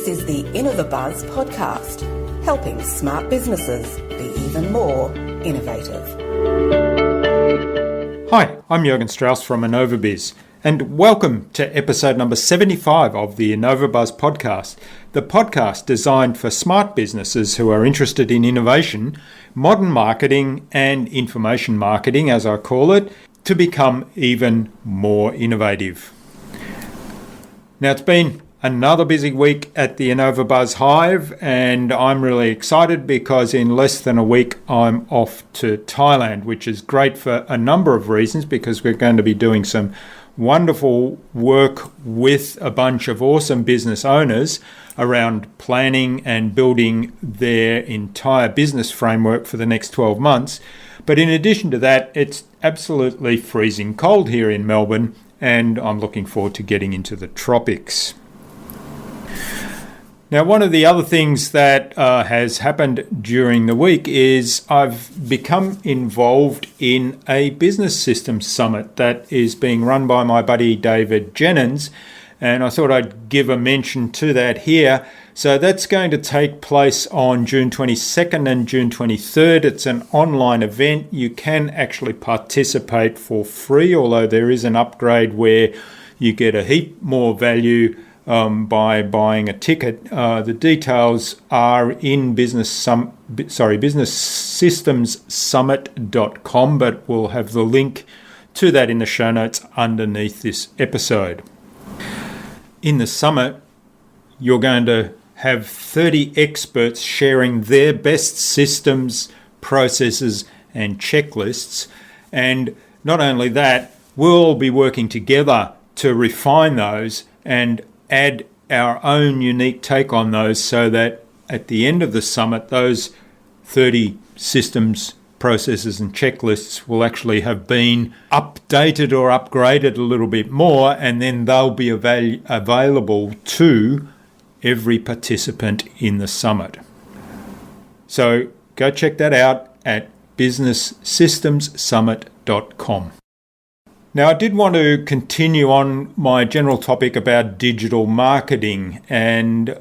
This is the InnovaBuzz podcast, helping smart businesses be even more innovative. Hi, I'm Jürgen Strauss from InnovaBuzz, and welcome to episode number 75 of the InnovaBuzz podcast, the podcast designed for smart businesses who are interested in innovation, modern marketing, and information marketing, as I call it, to become even more innovative. Now, it's been another busy week at the InnovaBuzz Hive, and I'm really excited because in less than a week I'm off to Thailand, which is great for a number of reasons, because we're going to be doing some wonderful work with a bunch of awesome business owners around planning and building their entire business framework for the next 12 months. But in addition to that, it's absolutely freezing cold here in Melbourne, and I'm looking forward to getting into the tropics. Now, one of the other things that has happened during the week is I've become involved in a business systems summit that is being run by my buddy David Jennings, and I thought I'd give a mention to that here. So that's going to take place on June 22nd and June 23rd. It's an online event. You can actually participate for free, although there is an upgrade where you get a heap more value by buying a ticket. The details are in businesssystemssummit.com, but we'll have the link to that in the show notes underneath this episode. In the summit, you're going to have 30 experts sharing their best systems, processes, and checklists. And not only that, we'll be working together to refine those and add our own unique take on those, so that at the end of the summit, those 30 systems, processes and checklists will actually have been updated or upgraded a little bit more, and then they'll be available to every participant in the summit. So go check that out at businesssystemssummit.com. Now, I did want to continue on my general topic about digital marketing, and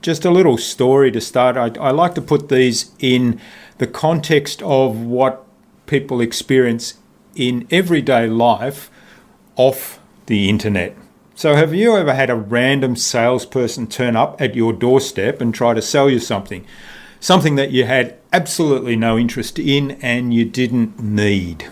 just a little story to start. I like to put these in the context of what people experience in everyday life off the internet. So have you ever had a random salesperson turn up at your doorstep and try to sell you something that you had absolutely no interest in and you didn't need?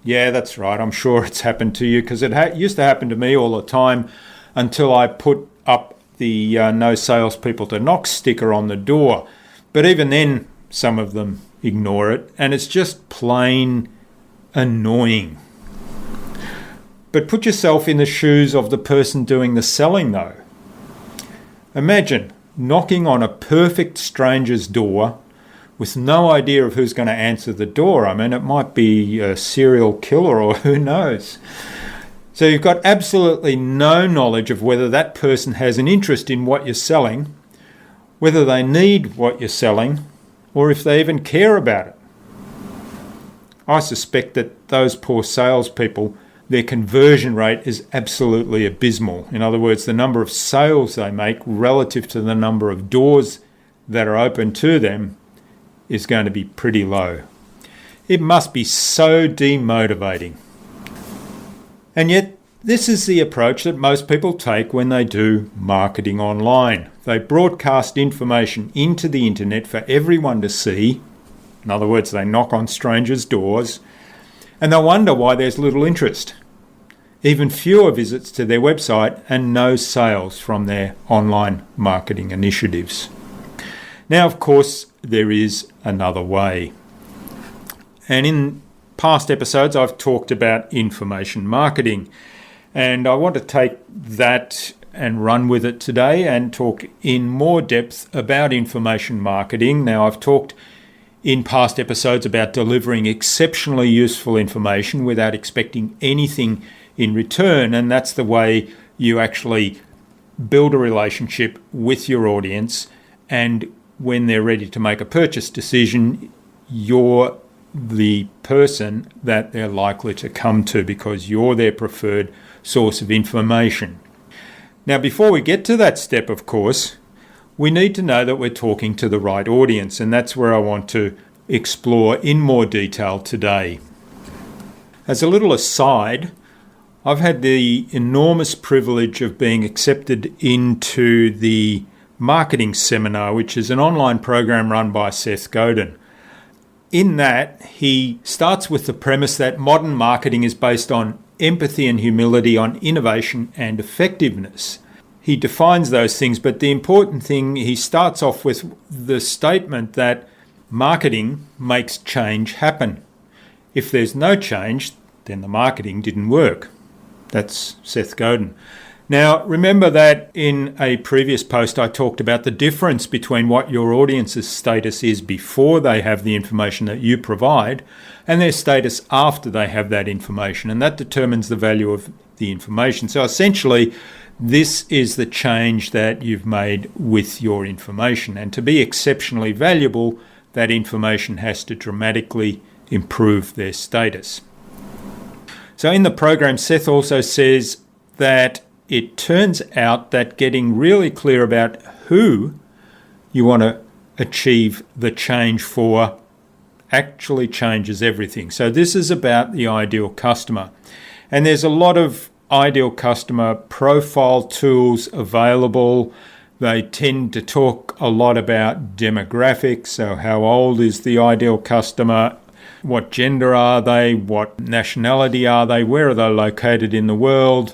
Yeah, that's right. I'm sure it's happened to you, because it used to happen to me all the time until I put up the no salespeople to knock sticker on the door. But even then, some of them ignore it, and it's just plain annoying. But put yourself in the shoes of the person doing the selling, though. Imagine knocking on a perfect stranger's door with no idea of who's going to answer the door. I mean, it might be a serial killer or who knows. So you've got absolutely no knowledge of whether that person has an interest in what you're selling, whether they need what you're selling, or if they even care about it. I suspect that those poor salespeople, their conversion rate is absolutely abysmal. In other words, the number of sales they make relative to the number of doors that are open to them is going to be pretty low. It must be so demotivating. And yet, this is the approach that most people take when they do marketing online. They broadcast information into the internet for everyone to see. In other words, they knock on strangers' doors, and they wonder why there's little interest. Even fewer visits to their website and no sales from their online marketing initiatives. Now, of course, there is another way. And in past episodes, I've talked about information marketing. And I want to take that and run with it today and talk in more depth about information marketing. Now, I've talked in past episodes about delivering exceptionally useful information without expecting anything in return. And that's the way you actually build a relationship with your audience, and when they're ready to make a purchase decision, you're the person that they're likely to come to because you're their preferred source of information. Now, before we get to that step, of course, we need to know that we're talking to the right audience, and that's where I want to explore in more detail today. As a little aside, I've had the enormous privilege of being accepted into the marketing seminar, which is an online program run by Seth Godin. In that, he starts with the premise that modern marketing is based on empathy and humility, on innovation and effectiveness. He defines those things, but the important thing, he starts off with the statement that marketing makes change happen. If there's no change, then the marketing didn't work. That's Seth Godin. Now, remember that in a previous post I talked about the difference between what your audience's status is before they have the information that you provide and their status after they have that information, and that determines the value of the information. So essentially, this is the change that you've made with your information, and to be exceptionally valuable, that information has to dramatically improve their status. So in the program, Seth also says that it turns out that getting really clear about who you want to achieve the change for actually changes everything. So this is about the ideal customer. And there's a lot of ideal customer profile tools available. They tend to talk a lot about demographics. So how old is the ideal customer? What gender are they? What nationality are they? Where are they located in the world?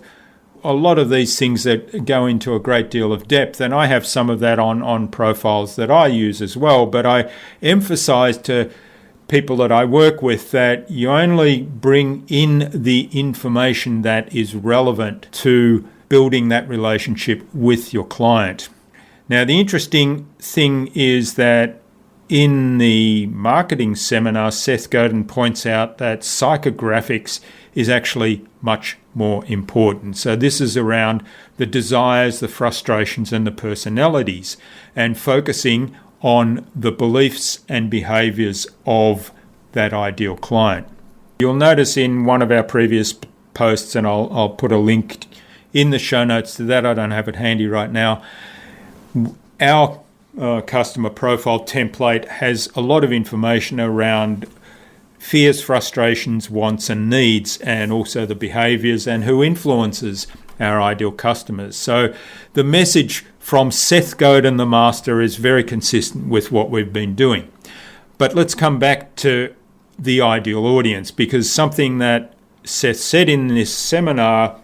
A lot of these things that go into a great deal of depth, and I have some of that on profiles that I use as well, but I emphasize to people that I work with that you only bring in the information that is relevant to building that relationship with your client. Now, the interesting thing is that in the marketing seminar, Seth Godin points out that psychographics is actually much more important. So this is around the desires, the frustrations, and the personalities, and focusing on the beliefs and behaviours of that ideal client. You'll notice in one of our previous posts, and I'll put a link in the show notes to that, I don't have it handy right now, our customer profile template has a lot of information around fears, frustrations, wants and needs, and also the behaviours and who influences our ideal customers. So the message from Seth Godin, the master, is very consistent with what we've been doing. But let's come back to the ideal audience, because something that Seth said in this seminar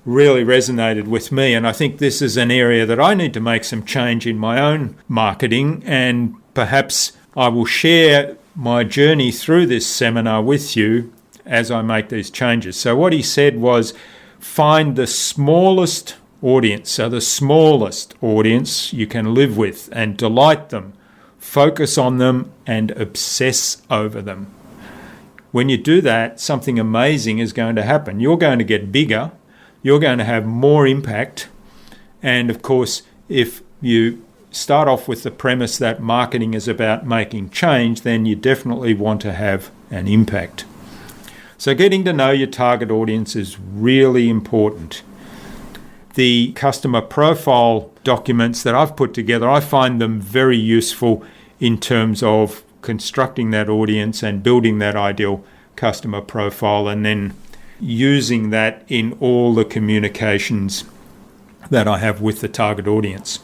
really resonated with me, and I think this is an area that I need to make some change in my own marketing, and perhaps I will share my journey through this seminar with you as I make these changes. So what he said was, find the smallest audience, so the smallest audience you can live with, and delight them, focus on them and obsess over them. When you do that, something amazing is going to happen. You're going to get bigger, you're going to have more impact, and of course, if you start off with the premise that marketing is about making change, then you definitely want to have an impact. So getting to know your target audience is really important. The customer profile documents that I've put together, I find them very useful in terms of constructing that audience and building that ideal customer profile, and then using that in all the communications that I have with the target audience.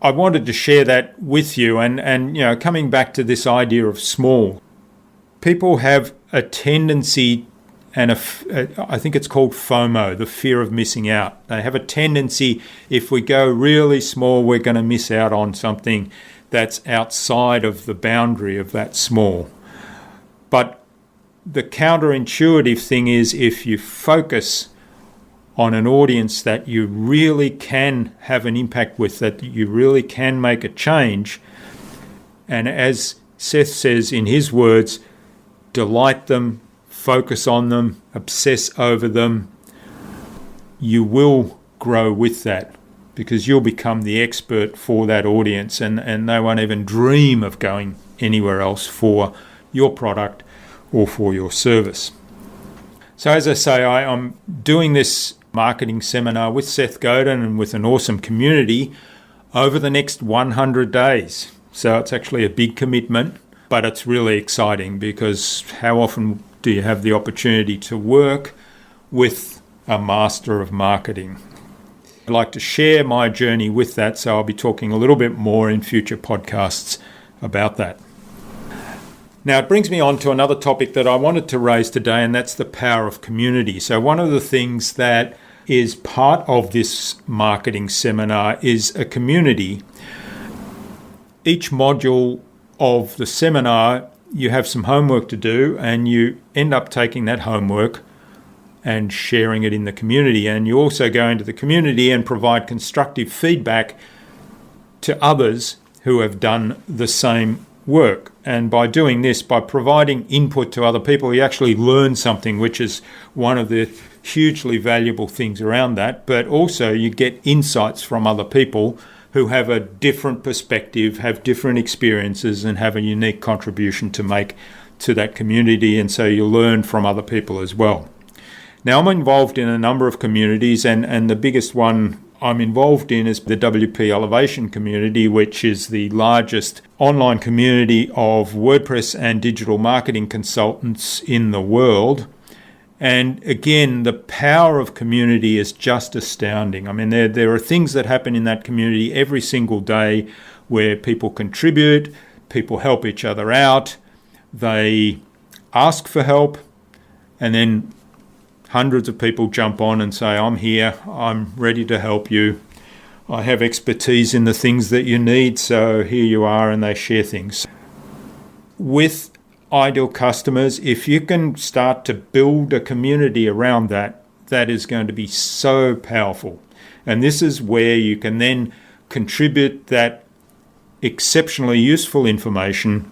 I wanted to share that with you, and you know, coming back to this idea of small, people have a tendency, and I think it's called FOMO, the fear of missing out. They have a tendency, if we go really small, we're going to miss out on something that's outside of the boundary of that small. But the counterintuitive thing is, if you focus on an audience that you really can have an impact with, that you really can make a change, and as Seth says in his words, delight them, focus on them, obsess over them, you will grow with that, because you'll become the expert for that audience, and they won't even dream of going anywhere else for your product or for your service. So as I say, I'm doing this marketing seminar with Seth Godin and with an awesome community over the next 100 days. So it's actually a big commitment, but it's really exciting because how often do you have the opportunity to work with a master of marketing? I'd like to share my journey with that, so I'll be talking a little bit more in future podcasts about that. Now, it brings me on to another topic that I wanted to raise today, and that's the power of community. So one of the things that is part of this marketing seminar is a community. Each module of the seminar, you have some homework to do, and you end up taking that homework and sharing it in the community. And you also go into the community and provide constructive feedback to others who have done the same work. And by doing this, by providing input to other people, you actually learn something, which is one of the hugely valuable things around that. But also you get insights from other people who have a different perspective, have different experiences, and have a unique contribution to make to that community. And so you learn from other people as well. Now, I'm involved in a number of communities, and the biggest one I'm involved in is the WP Elevation community, which is the largest online community of WordPress and digital marketing consultants in the world. And again, the power of community is just astounding. I mean, there are things that happen in that community every single day where people contribute, people help each other out, they ask for help, and then hundreds of people jump on and say, I'm here, I'm ready to help you. I have expertise in the things that you need, so here you are, and they share things. With ideal customers, if you can start to build a community around that, that is going to be so powerful. And this is where you can then contribute that exceptionally useful information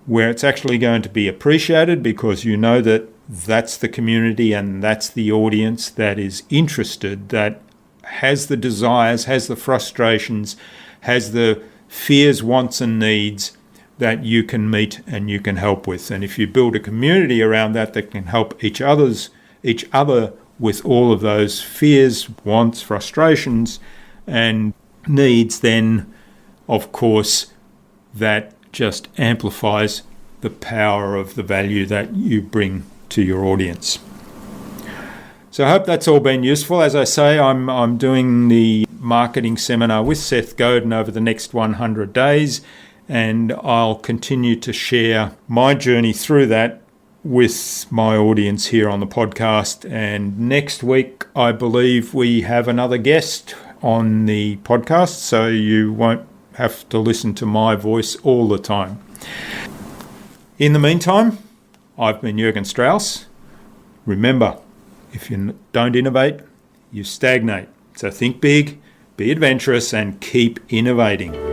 where it's actually going to be appreciated because you know that that's the community and that's the audience that is interested, that has the desires, has the frustrations, has the fears, wants and needs that you can meet and you can help with. And if you build a community around that can help each other with all of those fears, wants, frustrations and needs, then of course that just amplifies the power of the value that you bring to your audience. So I hope that's all been useful. As I say, I'm doing the marketing seminar with Seth Godin over the next 100 days, and I'll continue to share my journey through that with my audience here on the podcast. And next week, I believe we have another guest on the podcast, so you won't have to listen to my voice all the time. In the meantime, I've been Jürgen Strauss. Remember, if you don't innovate, you stagnate. So think big, be adventurous, and keep innovating.